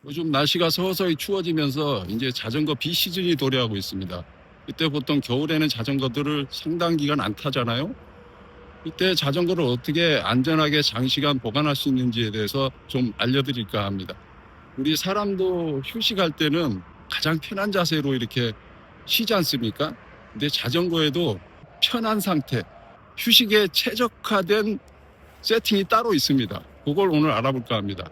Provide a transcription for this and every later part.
요즘 날씨가 서서히 추워지면서 이제 자전거 비시즌이 도래하고 있습니다. 이때 보통 겨울에는 자전거들을 상당 기간 안 타잖아요. 이때 자전거를 어떻게 안전하게 장시간 보관할 수 있는지에 대해서 좀 알려드릴까 합니다. 우리 사람도 휴식할 때는 가장 편한 자세로 이렇게 쉬지 않습니까? 근데 자전거에도 편한 상태, 휴식에 최적화된 세팅이 따로 있습니다. 그걸 오늘 알아볼까 합니다.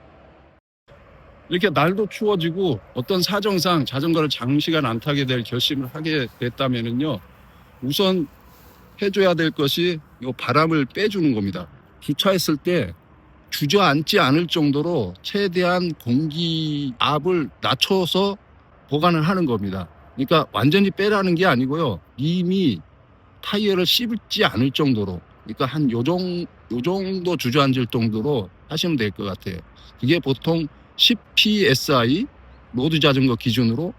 이렇게 날도 추워지고 어떤 사정상 자전거를 장시간 안 타게 될 결심을 하게 됐다면요, 우선 해줘야 될 것이 이 바람을 빼주는 겁니다. 주차했을 때 주저앉지 않을 정도로 최대한 공기압을 낮춰서 보관을 하는 겁니다. 그러니까 완전히 빼라는 게 아니고요, 이미 타이어를 씹지 않을 정도로, 그러니까 한 요 정도 주저앉을 정도로 하시면 될 것 같아요. 그게 보통 10psi 로드 자전거 기준으로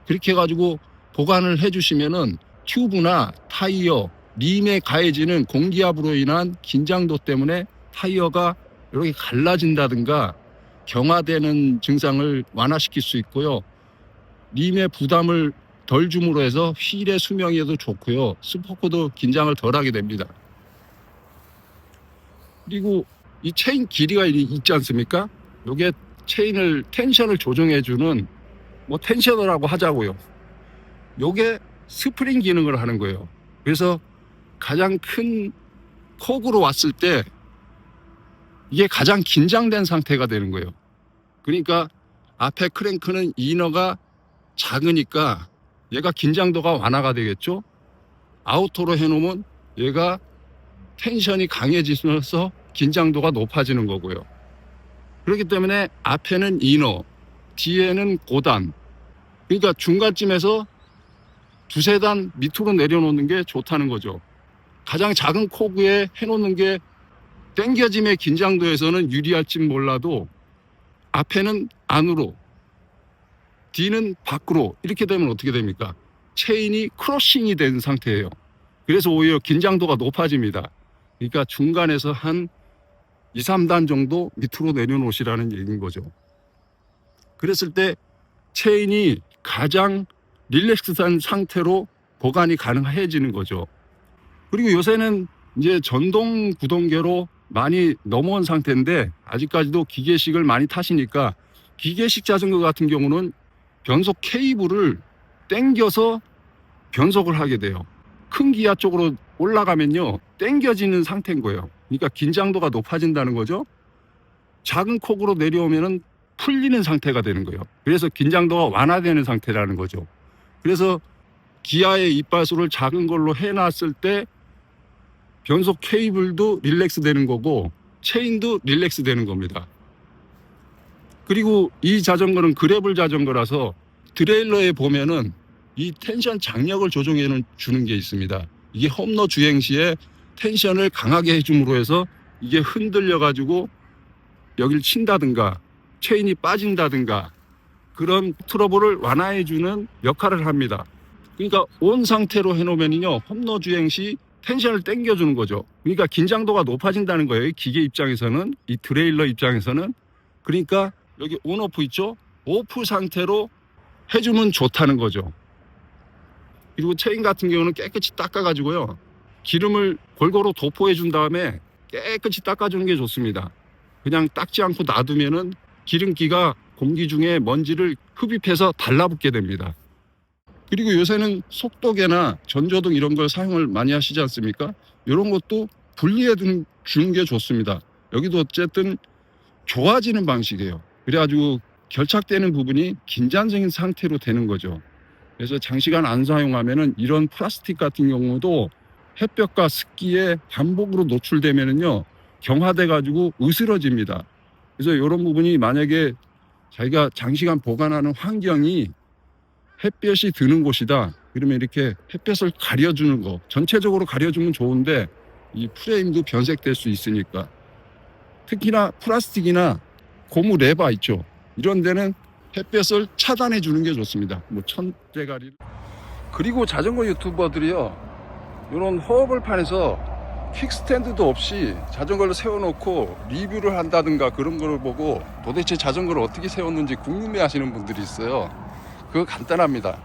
그렇게 해가지고 보관을 해주시면은 튜브나 타이어, 림에 가해지는 공기압으로 인한 긴장도 때문에 타이어가 이렇게 갈라진다든가 경화되는 증상을 완화시킬 수 있고요. 림의 부담을 덜 줌으로 해서 휠의 수명에도 좋고요. 스포크도 긴장을 덜 하게 됩니다. 그리고 이 체인 길이가 있지 않습니까? 이게 체인을 텐션을 조정해주는 텐셔너라고 하자고요. 요게 스프링 기능을 하는 거예요. 그래서 가장 큰 콕으로 왔을 때 이게 가장 긴장된 상태가 되는 거예요. 그러니까 앞에 크랭크는 이너가 작으니까 얘가 긴장도가 완화가 되겠죠. 아우터로 해놓으면 얘가 텐션이 강해지면서 긴장도가 높아지는 거고요. 그렇기 때문에 앞에는 이너, 뒤에는 고단, 그러니까 중간쯤에서 두세 단 밑으로 내려놓는 게 좋다는 거죠. 가장 작은 코그에 해놓는 게 당겨짐의 긴장도에서는 유리할지 몰라도 앞에는 안으로, 뒤는 밖으로 이렇게 되면 어떻게 됩니까? 체인이 크러싱이 된 상태예요. 그래서 오히려 긴장도가 높아집니다. 그러니까 중간에서 한 2, 3단 정도 밑으로 내려놓으시라는 얘기인 거죠. 그랬을 때 체인이 가장 릴렉스한 상태로 보관이 가능해지는 거죠. 그리고 요새는 이제 전동 구동계로 많이 넘어온 상태인데 아직까지도 기계식을 많이 타시니까 기계식 자전거 같은 경우는 변속 케이블을 당겨서 변속을 하게 돼요. 큰 기아 쪽으로 올라가면요, 당겨지는 상태인 거예요. 그러니까 긴장도가 높아진다는 거죠. 작은 콕으로 내려오면은 풀리는 상태가 되는 거예요. 그래서 긴장도가 완화되는 상태라는 거죠. 그래서 기아의 이빨수를 작은 걸로 해놨을 때 변속 케이블도 릴렉스 되는 거고 체인도 릴렉스 되는 겁니다. 그리고 이 자전거는 그래블 자전거라서 트레일러에 보면은 이 텐션 장력을 조정해 주는 게 있습니다. 이게 험로 주행 시에 텐션을 강하게 해줌으로 해서 이게 흔들려 가지고 여기를 친다든가 체인이 빠진다든가 그런 트러블을 완화해 주는 역할을 합니다. 그러니까 온 상태로 해놓으면요, 험로 주행 시 텐션을 당겨 주는 거죠. 그러니까 긴장도가 높아진다는 거예요. 이 기계 입장에서는, 이 트레일러 입장에서는. 그러니까 여기 온오프 있죠? 오프 상태로 해주면 좋다는 거죠. 그리고 체인 같은 경우는 깨끗이 닦아가지고요, 기름을 골고루 도포해 준 다음에 깨끗이 닦아주는 게 좋습니다. 그냥 닦지 않고 놔두면은 기름기가 공기 중에 먼지를 흡입해서 달라붙게 됩니다. 그리고 요새는 속도계나 전조등 이런 걸 사용을 많이 하시지 않습니까? 이런 것도 분리해 주는 게 좋습니다. 여기도 어쨌든 좋아지는 방식이에요. 그래가지고 결착되는 부분이 긴장적인 상태로 되는 거죠. 그래서 장시간 안 사용하면은 이런 플라스틱 같은 경우도 햇볕과 습기에 반복으로 노출되면은요, 경화돼 가지고 으스러집니다. 그래서 이런 부분이 만약에 자기가 장시간 보관하는 환경이 햇볕이 드는 곳이다, 그러면 이렇게 햇볕을 가려주는 거, 전체적으로 가려주면 좋은데 이 프레임도 변색될 수 있으니까, 특히나 플라스틱이나 고무 레바 있죠, 이런 데는 햇볕을 차단해 주는 게 좋습니다. 천대가리. 그리고 자전거 유튜버들이요, 이런 허벌판에서 킥스탠드도 없이 자전거를 세워놓고 리뷰를 한다든가 그런 걸 보고 도대체 자전거를 어떻게 세웠는지 궁금해 하시는 분들이 있어요. 그거 간단합니다.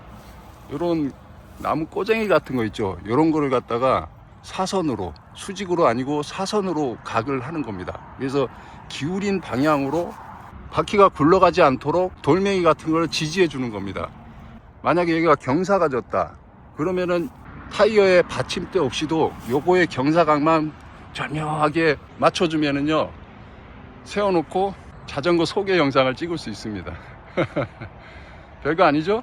요런 나무 꼬쟁이 같은 거 있죠. 요런 거를 갖다가 사선으로, 수직으로 아니고 사선으로 각을 하는 겁니다. 그래서 기울인 방향으로 바퀴가 굴러가지 않도록 돌멩이 같은 걸 지지해 주는 겁니다. 만약에 여기가 경사가 졌다 그러면은 타이어의 받침대 없이도 요거의 경사각만 절묘하게 맞춰주면은요, 세워놓고 자전거 소개 영상을 찍을 수 있습니다. 별거 아니죠?